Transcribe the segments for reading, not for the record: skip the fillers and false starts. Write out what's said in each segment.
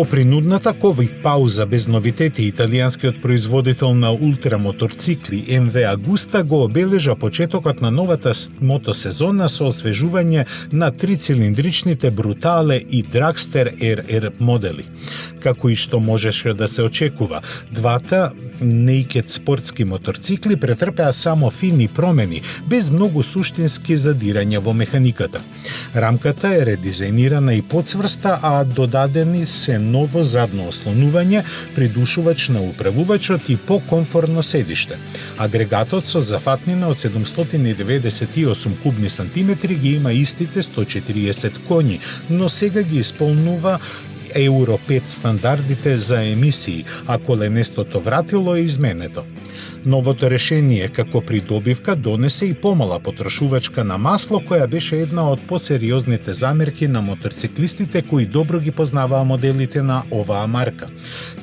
По принудната ковид пауза без новитети, италијанскиот производител на ултрамоторцикли МВ Агуста го обележа почетокот на новата мотосезона со освежување на трицилиндричните Brutale и Dragster RR модели. Како и што можеше да се очекува, двата naked спортски моторцикли претрпеа само фини промени, без многу суштински задирања во механиката. Рамката е редизајнирана и подсврста, а додадени се ново задно ослонување, придушувач на управувачот и покомфорно седиште. Агрегатот со зафатнина од 798 кубни сантиметри ги има истите 140 коњи, но сега ги исполнува Euro 5 стандардите за емисии, а коленестото вратило е изменето. Новото решение како придобивка донесе и помала потрошувачка на масло, која беше една од посериозните замерки на моторциклистите кои добро ги познаваа моделите на оваа марка.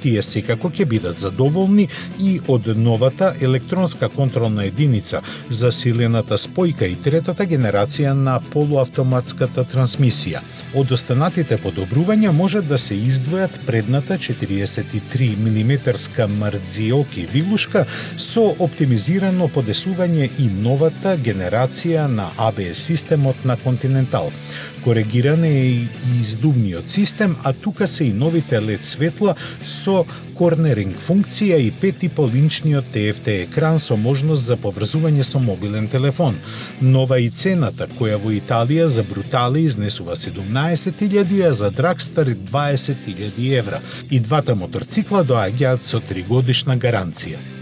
Тие секако ќе бидат задоволни и од новата електронска контролна единица, засилената спојка и третата генерација на полуавтоматската трансмисија. Од останатите подобрувања може да се издвојат предната 43 мм Марзиоки вилушка со оптимизирано подесување и новата генерација на ABS системот на Continental. Коригиран е и издувниот систем, а тука се и новите LED светла со корнеринг функција и 5,5-инчниот TFT екран со можност за поврзување со мобилен телефон. Нова и цената, која во Италија за Brutale изнесува 17.000, а за Dragster 20.000 евра. И двата моторцикла доаѓаат со 3-годишна гаранција.